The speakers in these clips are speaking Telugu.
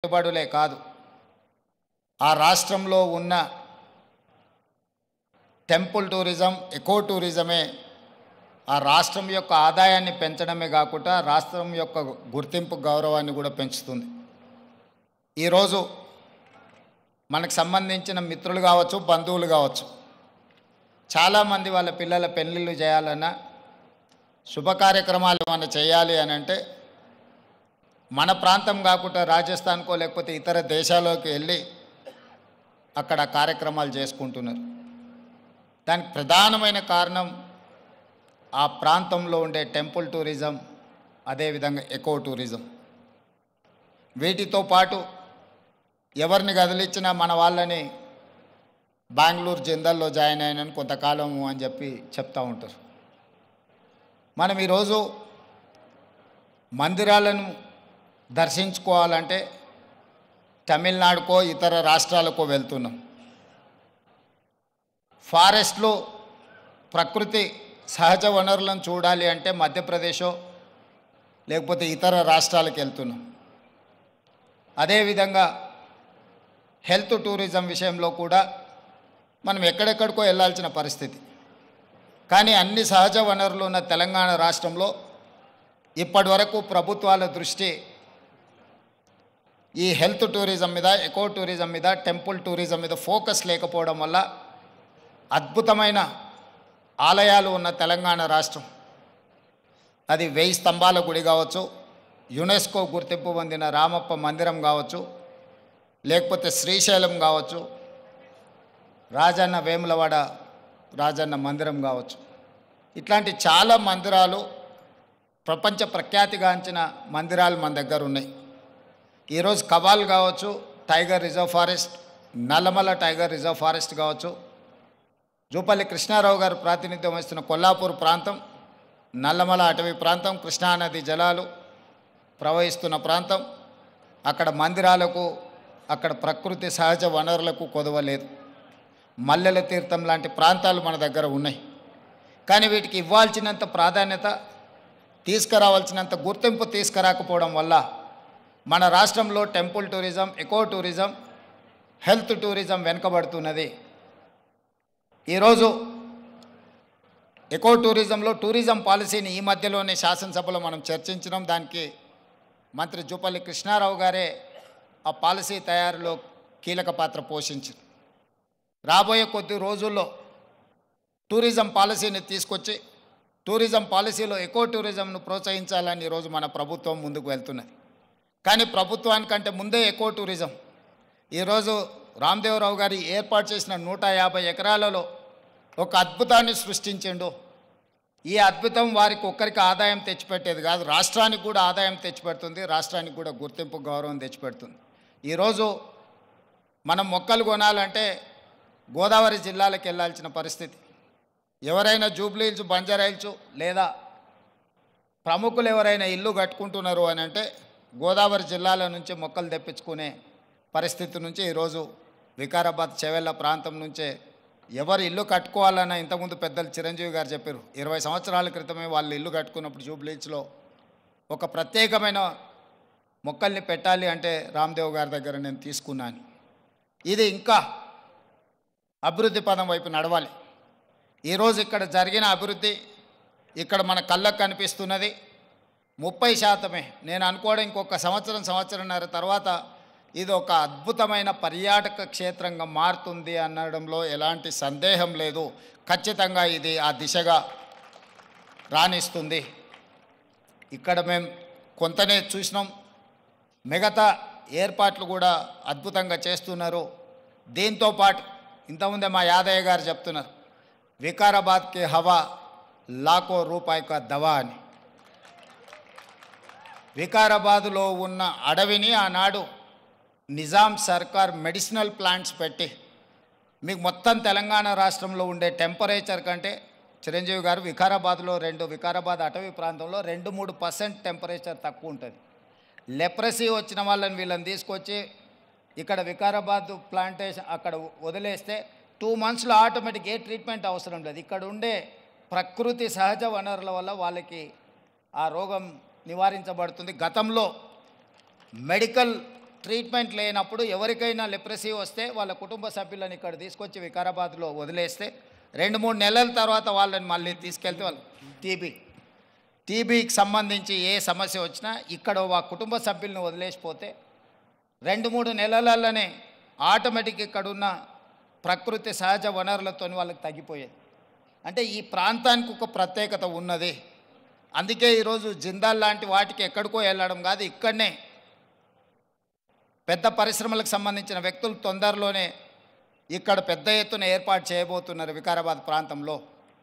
పెట్టుబడులే కాదు, ఆ రాష్ట్రంలో ఉన్న టెంపుల్ టూరిజం, ఎకో టూరిజమే ఆ రాష్ట్రం యొక్క ఆదాయాన్ని పెంచడమే కాకుండా రాష్ట్రం యొక్క గుర్తింపు గౌరవాన్ని కూడా పెంచుతుంది. ఈరోజు మనకు సంబంధించిన మిత్రులు కావచ్చు, బంధువులు కావచ్చు, చాలామంది వాళ్ళ పిల్లల పెళ్ళిళ్ళు చేయాలన్నా, శుభ కార్యక్రమాలు ఏమైనా చేయాలి అని అంటే మన ప్రాంతం కాకుండా రాజస్థాన్కో లేకపోతే ఇతర దేశాల్లోకి వెళ్ళి అక్కడ కార్యక్రమాలు చేసుకుంటున్నారు. దానికి ప్రధానమైన కారణం ఆ ప్రాంతంలో ఉండే టెంపుల్ టూరిజం, అదేవిధంగా ఎకో టూరిజం. వీటితో పాటు ఎవరిని కదిలిచ్చినా మన వాళ్ళని బెంగళూరు జిందల్లో జాయిన్ అయినని కొంతకాలము అని చెప్పి చెప్తూ ఉంటారు. మనం ఈరోజు మందిరాలను దర్శించుకోవాలంటే తమిళనాడుకో ఇతర రాష్ట్రాలకో వెళ్తున్నాం. ఫారెస్ట్లో ప్రకృతి సహజ వనరులను చూడాలి అంటే మధ్యప్రదేశో లేకపోతే ఇతర రాష్ట్రాలకు వెళ్తున్నాం. అదేవిధంగా హెల్త్ టూరిజం విషయంలో కూడా మనం ఎక్కడెక్కడికో వెళ్ళాల్సిన పరిస్థితి. కానీ అన్ని సహజ వనరులు ఉన్న తెలంగాణ రాష్ట్రంలో ఇప్పటి వరకు ప్రభుత్వాల దృష్టి ఈ హెల్త్ టూరిజం మీద, ఎకో టూరిజం మీద, టెంపుల్ టూరిజం మీద ఫోకస్ లేకపోవడం వల్ల అద్భుతమైన ఆలయాలు ఉన్న తెలంగాణ రాష్ట్రం, అది 1000 స్తంభాల గుడి కావచ్చు, యునెస్కో గుర్తింపు పొందిన రామప్ప మందిరం కావచ్చు, లేకపోతే శ్రీశైలం కావచ్చు, రాజన్న వేములవాడ రాజన్న మందిరం కావచ్చు, ఇట్లాంటి చాలా మందిరాలు, ప్రపంచ ప్రఖ్యాతిగాంచిన మందిరాలు మన దగ్గర ఉన్నాయి. ఈరోజు కవాల్ కావచ్చు, tiger reserve forest, Nallamala tiger reserve forest కావచ్చు, జూపల్లి కృష్ణారావు గారు ప్రాతినిధ్యం వహిస్తున్న కొల్లాపూర్ ప్రాంతం, నల్లమల అటవీ ప్రాంతం, కృష్ణానది జలాలు ప్రవహిస్తున్న ప్రాంతం, అక్కడ మందిరాలకు, అక్కడ ప్రకృతి సహజ వనరులకు కొదవలేదు. మల్లెల తీర్థం లాంటి ప్రాంతాలు మన దగ్గర ఉన్నాయి. కానీ వీటికి ఇవ్వాల్సినంత ప్రాధాన్యత, తీసుకురావాల్సినంత గుర్తింపు తీసుకురాకపోవడం వల్ల మన రాష్ట్రంలో temple tourism, eco tourism, health tourism వెనుకబడుతున్నది. ఈరోజు ఎకో టూరిజంలో టూరిజం పాలసీని ఈ మధ్యలోనే శాసనసభలో మనం చర్చించినాం. దానికి మంత్రి జూపల్లి కృష్ణారావు గారే ఆ పాలసీ తయారులో కీలక పాత్ర పోషించారు. రాబోయే కొద్ది రోజుల్లో టూరిజం పాలసీని తీసుకొచ్చి టూరిజం పాలసీలో ఎకో టూరిజంను ప్రోత్సహించాలని ఈరోజు మన ప్రభుత్వం ముందుకు వెళ్తున్నది. కానీ ప్రభుత్వానికంటే ముందే ఎకో టూరిజం ఈరోజు రామదేవరావు గారి ఏర్పాటు చేసిన 150 ఎకరాలలో ఒక అద్భుతాన్ని సృష్టించిండు. ఈ అద్భుతం వారికి ఒక్కరికి ఆదాయం తెచ్చిపెట్టేది కాదు, రాష్ట్రానికి కూడా ఆదాయం తెచ్చిపెడుతుంది, రాష్ట్రానికి కూడా గుర్తింపు గౌరవం తెచ్చిపెడుతుంది. ఈరోజు మనం మొక్కలు కొనాలంటే గోదావరి జిల్లాలకు వెళ్ళాల్సిన పరిస్థితి. ఎవరైనా జూబ్లీ హిల్స్, బంజారా హిల్స్ లేదా ప్రముఖులు ఎవరైనా ఇల్లు కట్టుకుంటున్నారు అని అంటే గోదావరి జిల్లాల నుంచి మొక్కలు తెప్పించుకునే పరిస్థితి నుంచి ఈరోజు వికారాబాద్ చెవెళ్ళ ప్రాంతం నుంచే ఎవరు ఇల్లు కట్టుకోవాలన్నా, ఇంతకుముందు పెద్దలు చిరంజీవి గారు చెప్పారు, 20 సంవత్సరాల క్రితమే వాళ్ళు ఇల్లు కట్టుకున్నప్పుడు జూబ్లీ హిల్స్లో ఒక ప్రత్యేకమైన మొక్కల్ని పెట్టాలి అంటే రామ్దేవ్ గారి దగ్గర నేను తీసుకున్నాను. ఇది ఇంకా అభివృద్ధి పదం వైపు నడవాలి. ఈరోజు ఇక్కడ జరిగిన అభివృద్ధి ఇక్కడ మన కళ్ళకు కనిపిస్తున్నది 30%. నేను అనుకోవడం ఇంకొక సంవత్సరంన్నర తర్వాత ఇది ఒక అద్భుతమైన పర్యాటక క్షేత్రంగా మారుతుంది అనడంలో ఎలాంటి సందేహం లేదు. ఖచ్చితంగా ఇది ఆ దిశగా రాణిస్తుంది. ఇక్కడ మేము కొంతనే చూసినాం, మిగతా ఏర్పాట్లు కూడా అద్భుతంగా చేస్తున్నారు. దీంతో పాటు ఇంతకుముందే మా యాదయ్య గారు చెప్తున్నారు, వికారాబాద్కి హవా లాఖో రూపాయిక దవా అని. వికారాబాదులో ఉన్న అడవిని ఆనాడు నిజాం సర్కార్ మెడిసినల్ ప్లాంట్స్ పెట్టి మీకు మొత్తం తెలంగాణ రాష్ట్రంలో ఉండే టెంపరేచర్ కంటే చిరంజీవి గారు వికారాబాద్లో వికారాబాద్ అటవీ ప్రాంతంలో 2-3% టెంపరేచర్ తక్కువ ఉంటుంది. లెప్రసీ వచ్చిన వాళ్ళని వీళ్ళని తీసుకొచ్చి ఇక్కడ వికారాబాద్ ప్లాంటేషన్ అక్కడ వదిలేస్తే 2 monthsలో ఆటోమేటిక్ ఏ ట్రీట్మెంట్ అవసరం లేదు. ఇక్కడ ఉండే ప్రకృతి సహజ వనరుల వల్ల వాళ్ళకి ఆ రోగం నివారించబడుతుంది. గతంలో మెడికల్ ట్రీట్మెంట్ లేనప్పుడు ఎవరికైనా లెప్రసీ వస్తే వాళ్ళ కుటుంబ సభ్యులను ఇక్కడ తీసుకొచ్చి వికారాబాద్లో వదిలేస్తే 2-3 నెలల తర్వాత వాళ్ళని మళ్ళీ తీసుకెళ్తే వాళ్ళు టీబీకి సంబంధించి ఏ సమస్య వచ్చినా ఇక్కడ ఆ కుటుంబ సభ్యులను వదిలేసిపోతే 2-3 నెలలలోనే ఆటోమేటిక్ ఇక్కడున్న ప్రకృతి సహజ వనరులతో వాళ్ళకి తగ్గిపోయేది. అంటే ఈ ప్రాంతానికి ఒక ప్రత్యేకత ఉన్నది. అందుకే ఈరోజు జిందాల్ లాంటి వాటికి ఎక్కడికో వెళ్ళడం కాదు, ఇక్కడనే పెద్ద పరిశ్రమలకు సంబంధించిన వ్యక్తులు తొందరలోనే ఇక్కడ పెద్ద ఎత్తున ఏర్పాటు చేయబోతున్నారు వికారాబాద్ ప్రాంతంలో.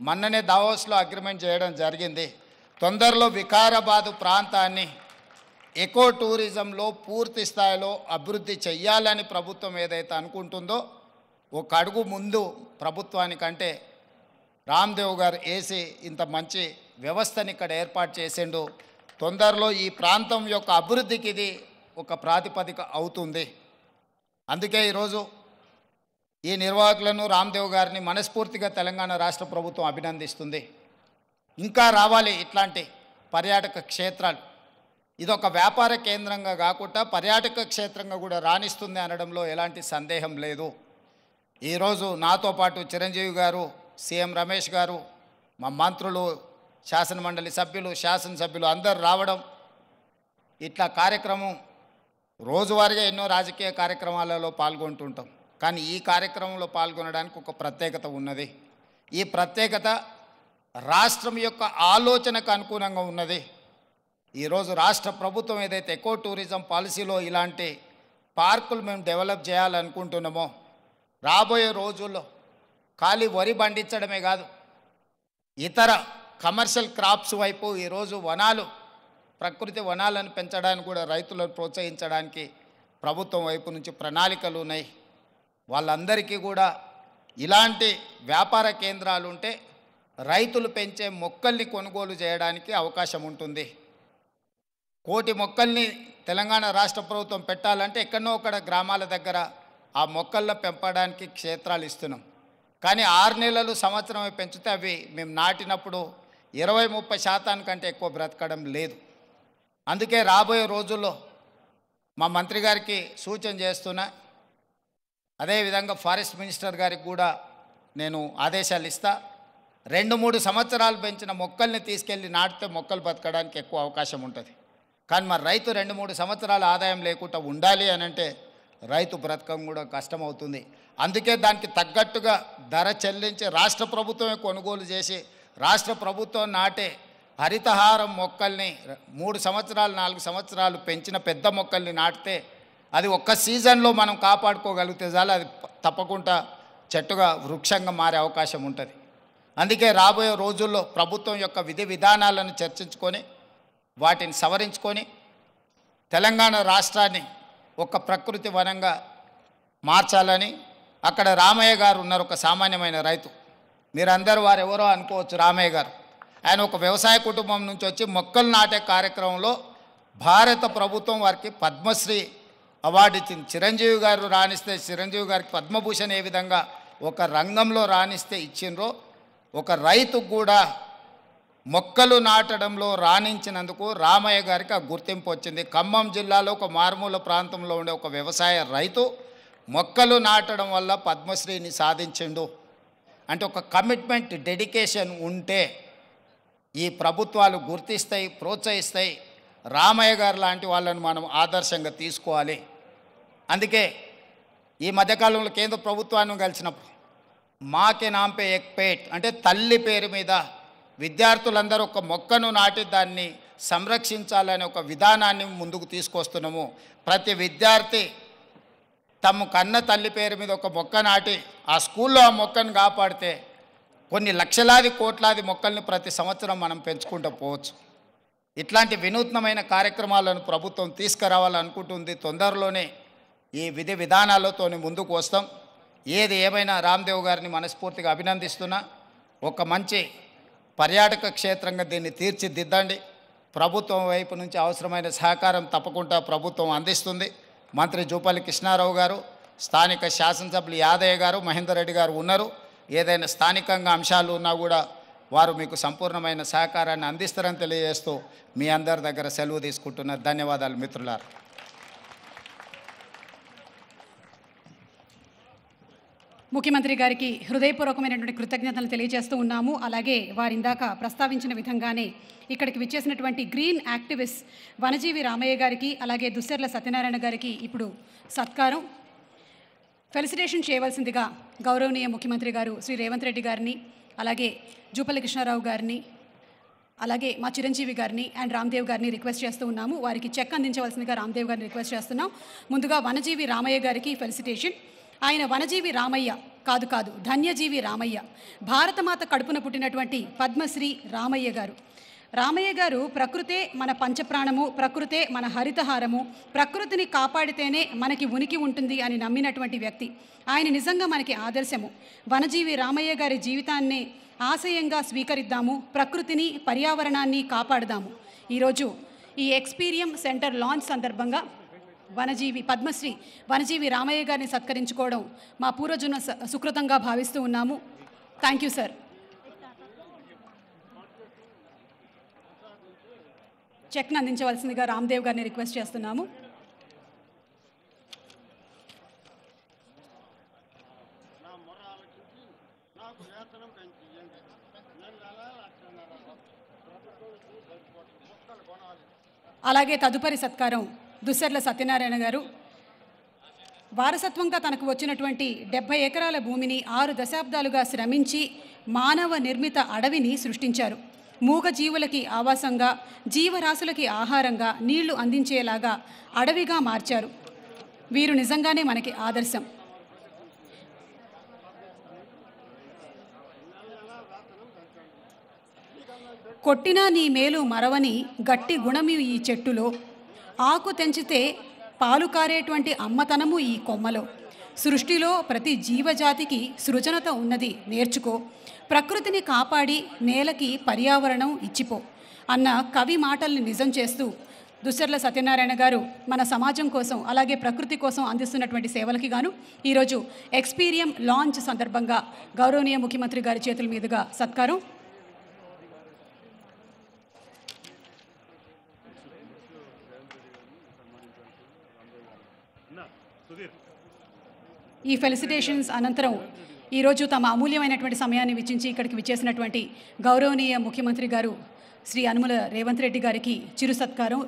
మొన్ననే దావోస్లో అగ్రిమెంట్ చేయడం జరిగింది. తొందరలో వికారాబాదు ప్రాంతాన్ని ఎకో టూరిజంలో పూర్తి స్థాయిలో అభివృద్ధి చెయ్యాలని ప్రభుత్వం ఏదైతే అనుకుంటుందో ఒక అడుగు ముందు ప్రభుత్వానికంటే రామ్దేవ్ గారు వేసి ఇంత మంచి వ్యవస్థని ఇక్కడ ఏర్పాటు చేసిండు. తొందరలో ఈ ప్రాంతం యొక్క అభివృద్ధికి ఇది ఒక ప్రాతిపదిక అవుతుంది. అందుకే ఈరోజు ఈ నిర్వాహకులను రామ్దేవ్ గారిని మనస్ఫూర్తిగా తెలంగాణ రాష్ట్ర ప్రభుత్వం అభినందిస్తుంది. ఇంకా రావాలి ఇట్లాంటి పర్యాటక క్షేత్రాలు. ఇదొక వ్యాపార కేంద్రంగా కాకుండా పర్యాటక క్షేత్రంగా కూడా రాణిస్తుంది అనడంలో ఎలాంటి సందేహం లేదు. ఈరోజు నాతో పాటు చిరంజీవి గారు, సీఎం రమేష్ గారు, మా మంత్రులు, శాసనమండలి సభ్యులు, శాసనసభ్యులు అందరు రావడం, ఇట్లా కార్యక్రమం రోజువారీగా ఎన్నో రాజకీయ కార్యక్రమాలలో పాల్గొంటుంటాం. కానీ ఈ కార్యక్రమంలో పాల్గొనడానికి ఒక ప్రత్యేకత ఉన్నది. ఈ ప్రత్యేకత రాష్ట్రం యొక్క ఆలోచనకు అనుగుణంగా ఉన్నది. ఈరోజు రాష్ట్ర ప్రభుత్వం ఏదైతే ఎకో టూరిజం పాలసీలో ఇలాంటి పార్కులు మేము డెవలప్ చేయాలనుకుంటున్నామో రాబోయే రోజుల్లో ఖాళీ వరి పండించడమే కాదు, ఇతర కమర్షియల్ క్రాప్స్ వైపు ఈరోజు వనాలు, ప్రకృతి వనాలను పెంచడానికి కూడా రైతులను ప్రోత్సహించడానికి ప్రభుత్వం వైపు నుంచి ప్రణాళికలు ఉన్నాయి. వాళ్ళందరికీ కూడా ఇలాంటి వ్యాపార కేంద్రాలు ఉంటే రైతులు పెంచే మొక్కల్ని కొనుగోలు చేయడానికి అవకాశం ఉంటుంది. 1,000 మొక్కల్ని తెలంగాణ రాష్ట్ర ప్రభుత్వం పెట్టాలంటే ఎక్కడనో ఒకడ గ్రామాల దగ్గర ఆ మొక్కలను పెంపడానికి క్షేత్రాలు ఇస్తున్నాం. కానీ 6 నెలలు సంవత్సరం పెంచితే అవి మేము నాటినప్పుడు 20-30% కంటే ఎక్కువ బ్రతకడం లేదు. అందుకే రాబోయే రోజుల్లో మా మంత్రి గారికి సూచన చేస్తున్నా, అదేవిధంగా ఫారెస్ట్ మినిస్టర్ గారికి కూడా నేను ఆదేశాలు ఇస్తా. 2-3 సంవత్సరాలు పెంచిన మొక్కల్ని తీసుకెళ్ళి నాటితే మొక్కలు బతకడానికి ఎక్కువ అవకాశం ఉంటుంది. కానీ మరి రైతు 2-3 సంవత్సరాల ఆదాయం లేకుండా ఉండాలి అని అంటే రైతు బ్రతకం కూడా కష్టమవుతుంది. అందుకే దానికి తగ్గట్టుగా ధర చెల్లించి రాష్ట్ర ప్రభుత్వమే కొనుగోలు చేసి రాష్ట్ర ప్రభుత్వం నాటే హరితహారం మొక్కల్ని 3 సంవత్సరాలు 4 సంవత్సరాలు పెంచిన పెద్ద మొక్కల్ని నాటితే అది ఒక్క సీజన్లో మనం కాపాడుకోగలిగితే చాలు, అది తప్పకుండా చెట్టుగా వృక్షంగా మారే అవకాశం ఉంటుంది. అందుకే రాబోయే రోజుల్లో ప్రభుత్వం యొక్క విధి విధానాలను చర్చించుకొని వాటిని సవరించుకొని తెలంగాణ రాష్ట్రాన్ని ఒక ప్రకృతి వనంగా మార్చాలని. అక్కడ రామయ్య గారు ఉన్నారు, ఒక సామాన్యమైన రైతు. మీరందరూ వారెవరో అనుకోవచ్చు. రామయ్య గారు ఆయన ఒక వ్యవసాయ కుటుంబం నుంచి వచ్చి మొక్కలు నాటే కార్యక్రమంలో భారత ప్రభుత్వం వారికి పద్మశ్రీ అవార్డు ఇచ్చింది. చిరంజీవి గారు రాణిస్తే చిరంజీవి గారికి పద్మభూషణ్ ఏ విధంగా ఒక రంగంలో రాణిస్తే ఇచ్చిండ్రో ఒక రైతుకు కూడా మొక్కలు నాటడంలో రాణించినందుకు రామయ్య గారికి ఆ గుర్తింపు వచ్చింది. ఖమ్మం జిల్లాలో ఒక మారుమూల ప్రాంతంలో ఉండే ఒక వ్యవసాయ రైతు మొక్కలు నాటడం వల్ల పద్మశ్రీని సాధించిండు. అంటే ఒక కమిట్మెంట్, డెడికేషన్ ఉంటే ఈ ప్రభుత్వాలు గుర్తిస్తాయి, ప్రోత్సహిస్తాయి. రామయ్య గారు లాంటి వాళ్ళని మనం ఆదర్శంగా తీసుకోవాలి. అందుకే ఈ మధ్యకాలంలో కేంద్ర ప్రభుత్వాన్ని కలిసినప్పుడు మాకే నాంపే ఎక్ పేట్ అంటే తల్లి పేరు మీద విద్యార్థులందరూ ఒక మొక్కను నాటి దాన్ని సంరక్షించాలనే ఒక విధానాన్ని ముందుకు తీసుకొస్తున్నాము. ప్రతి విద్యార్థి తమ కన్న తల్లి పేరు మీద ఒక మొక్క నాటి ఆ స్కూల్లో ఆ మొక్కను కాపాడితే కొన్ని లక్షలాది కోట్లాది మొక్కల్ని ప్రతి సంవత్సరం మనం పెంచుకుంటూ పోవచ్చు. ఇట్లాంటి వినూత్నమైన కార్యక్రమాలను ప్రభుత్వం తీసుకురావాలనుకుంటుంది. తొందరలోనే ఈ విధి విధానాలతో ముందుకు వస్తాం. ఏది ఏమైనా రామ్దేవ్ గారిని మనస్ఫూర్తిగా అభినందిస్తున్నా. ఒక మంచి పర్యాటక క్షేత్రంగా దీన్ని తీర్చిదిద్దండి. ప్రభుత్వం వైపు నుంచి అవసరమైన సహకారం తప్పకుండా ప్రభుత్వం అందిస్తుంది. మంత్రి జూపల్లి కృష్ణారావు గారు, స్థానిక శాసనసభ్యులు యాదయ్య గారు, మహేందర్ రెడ్డి గారు ఉన్నారు. ఏదైనా స్థానికంగా అంశాలు ఉన్నా కూడా వారు మీకు సంపూర్ణమైన సహకారాన్ని అందిస్తారని తెలియజేస్తూ మీ అందరి దగ్గర సెలవు తీసుకుంటున్నారు. ధన్యవాదాలు మిత్రులారా. ముఖ్యమంత్రి గారికి హృదయపూర్వకమైనటువంటి కృతజ్ఞతలు తెలియజేస్తూ ఉన్నాము. అలాగే వారు ఇందాక ప్రస్తావించిన విధంగానే ఇక్కడికి విచ్చేసినటువంటి గ్రీన్ యాక్టివిస్ట్ వనజీవి రామయ్య గారికి అలాగే దుస్సర్ల సత్యనారాయణ గారికి ఇప్పుడు సత్కారం ఫెలిసిటేషన్ చేయవలసిందిగా గౌరవనీయ ముఖ్యమంత్రి గారు శ్రీ రేవంత్ రెడ్డి గారిని, అలాగే జూపల్లి కృష్ణారావు గారిని, అలాగే మా చిరంజీవి గారిని అండ్ రామ్దేవ్ గారిని రిక్వెస్ట్ చేస్తూ ఉన్నాము. వారికి చెక్ అందించవలసిందిగా రామ్దేవ్ గారిని రిక్వెస్ట్ చేస్తున్నాం. ముందుగా వనజీవి రామయ్య గారికి ఫెలిసిటేషన్. ఆయన వనజీవి రామయ్య కాదు ధన్యజీవి రామయ్య, భారతమాత కడుపున పుట్టినటువంటి పద్మశ్రీ రామయ్య గారు. రామయ్య గారు ప్రకృతే మన పంచప్రాణము, ప్రకృతే మన హరితహారము, ప్రకృతిని కాపాడితేనే మనకి ఉనికి ఉంటుంది అని నమ్మినటువంటి వ్యక్తి. ఆయన నిజంగా మనకి ఆదర్శము. వనజీవి రామయ్య గారి జీవితాన్ని ఆశయంగా స్వీకరిద్దాము, ప్రకృతిని పర్యావరణాన్ని కాపాడదాము. ఈరోజు ఈ ఎక్స్పీరియం సెంటర్ లాంచ్ సందర్భంగా పద్మశ్రీ వనజీవి రామయ్య గారిని సత్కరించుకోవడం మా పూర్వజన్మ సుకృతంగా భావిస్తూ ఉన్నాము. Thank you sir. చెక్ను అందించవలసిందిగా రామ్దేవ్ గారిని రిక్వెస్ట్ చేస్తున్నాము. అలాగే తదుపరి సత్కారం దుస్సర్ల సత్యనారాయణ గారు. వారసత్వంగా తనకు వచ్చినటువంటి 70 ఎకరాల భూమిని 6 దశాబ్దాలుగా శ్రమించి మానవ నిర్మిత అడవిని సృష్టించారు. మూగ జీవులకి ఆవాసంగా, జీవరాశులకి ఆహారంగా, నీళ్లు అందించేలాగా అడవిగా మార్చారు. వీరు నిజంగానే మనకి ఆదర్శం. కొట్టినా నీ మేలు మరవని గట్టి గుణమి ఈ చెట్టులో, ఆకు తెంచితే పాలు కారేటువంటి అమ్మతనము ఈ కొమ్మలో, సృష్టిలో ప్రతి జీవజాతికి సృజనత ఉన్నది నేర్చుకో, ప్రకృతిని కాపాడి నేలకి పర్యావరణం ఇచ్చిపో అన్న కవి మాటల్ని నిజం చేస్తూ దుస్సర్ల సత్యనారాయణ గారు మన సమాజం కోసం అలాగే ప్రకృతి కోసం అందిస్తున్నటువంటి సేవలకి గాను ఈరోజు ఎక్స్పీరియం లాంచ్ సందర్భంగా గౌరవనీయ ముఖ్యమంత్రి గారి చేతుల మీదుగా సత్కారం. ఈ ఫెలిసిటేషన్స్ అనంతరం ఈరోజు తమ అమూల్యమైనటువంటి సమయాన్ని వెచ్చించి ఇక్కడికి విచ్చేసినటువంటి గౌరవనీయ ముఖ్యమంత్రి గారు శ్రీ యనుమల రేవంత్ రెడ్డి గారికి చిరు సత్కారం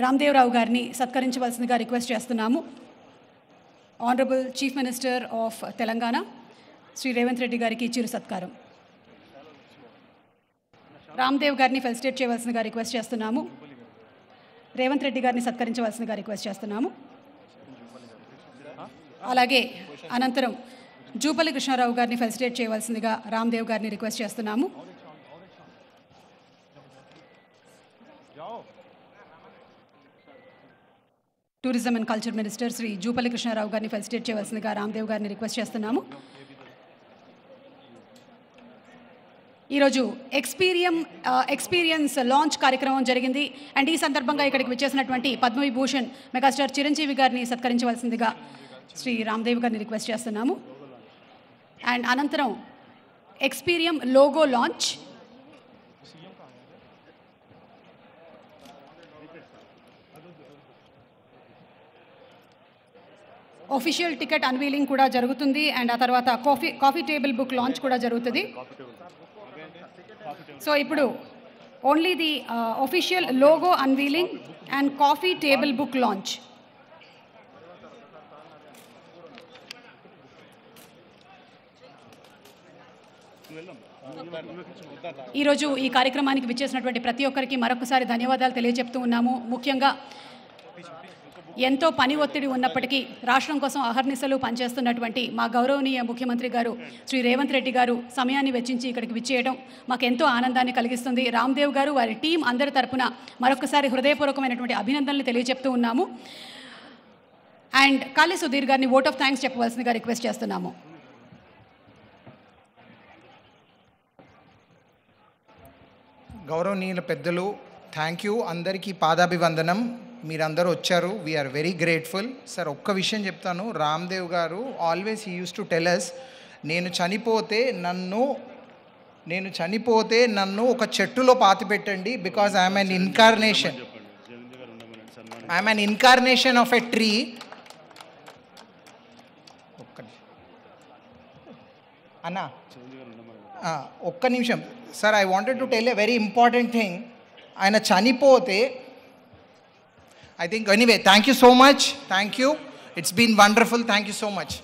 రామ్దేవరావు గారిని సత్కరించవలసిందిగా రిక్వెస్ట్ చేస్తున్నాము. Honourable chief minister of Telangana Shri Revanth Reddy గారికి చిరు సత్కారం. రామ్దేవ్ గారిని ఫెలిసిటేట్ చేయవలసిందిగా రిక్వెస్ట్ చేస్తున్నాము. రేవంత్ రెడ్డి గారిని సత్కరించవలసిందిగా రిక్వెస్ట్ చేస్తున్నాము. అలాగే అనంతరం జూపల్లి కృష్ణారావు గారిని ఫెలిసిటేట్ చేయవలసిందిగా రామ్దేవ్ గారిని రిక్వెస్ట్ చేస్తున్నాము. Tourism and culture minister Shri Jupalli Krishnarao గారిని ఫెలిసిటేట్ చేయవలసిందిగా రామ్దేవ్ గారిని రిక్వెస్ట్ చేస్తున్నాము. ఈరోజు ఎక్స్పీరియన్స్ లాంచ్ కార్యక్రమం జరిగింది. అండ్ ఈ సందర్భంగా ఇక్కడికి విచ్చేసినటువంటి పద్మవిభూషణ్ మెగాస్టార్ చిరంజీవి గారిని సత్కరించవలసిందిగా శ్రీ రామ్దేవ్ గారిని రిక్వెస్ట్ చేస్తున్నాము. అండ్ అనంతరం Experium logo launch, official ticket unveiling కూడా జరుగుతుంది. అండ్ ఆ తర్వాత కాఫీ టేబుల్ బుక్ లాంచ్ కూడా జరుగుతుంది. సో ఇప్పుడు only the official logo unveiling and coffee table book launch. ఈరోజు ఈ కార్యక్రమానికి విచ్చేసినటువంటి ప్రతి ఒక్కరికి మరొకసారి ధన్యవాదాలు తెలియజెప్తూ ఉన్నాము. ముఖ్యంగా ఎంతో పని ఒత్తిడి ఉన్నప్పటికీ రాష్ట్రం కోసం అహర్నిశలు పనిచేస్తున్నటువంటి మా గౌరవనీయ ముఖ్యమంత్రి గారు శ్రీ రేవంత్ రెడ్డి గారు సమయాన్ని వెచ్చించి ఇక్కడికి విచ్చేయడం మాకెంతో ఆనందాన్ని కలిగిస్తుంది. రామ్దేవ్ గారు వారి టీం అందరి తరపున మరొకసారి హృదయపూర్వకమైనటువంటి అభినందనలు తెలియజెప్తూ ఉన్నాము. అండ్ కాళీ సుధీర్ గారిని ఓట్ ఆఫ్ థ్యాంక్స్ చెప్పవలసిందిగా రిక్వెస్ట్ చేస్తున్నాము. గౌరవనీయుల పెద్దలు, థ్యాంక్ యూ. అందరికీ పాదాభివందనం. మీరందరూ వచ్చారు, వీఆర్ వెరీ గ్రేట్ఫుల్. సార్ ఒక్క విషయం చెప్తాను. రామ్దేవ్ గారు always he use to tell us, నేను చనిపోతే నన్ను ఒక చెట్టులో పాతి పెట్టండి, because I'm an incarnation of a tree. అన్నా ఒక్క నిమిషం sir, I wanted to tell a very important thing. ఆయన చనిపోతే I think anyway, thank you so much, thank you, it's been wonderful, thank you so much.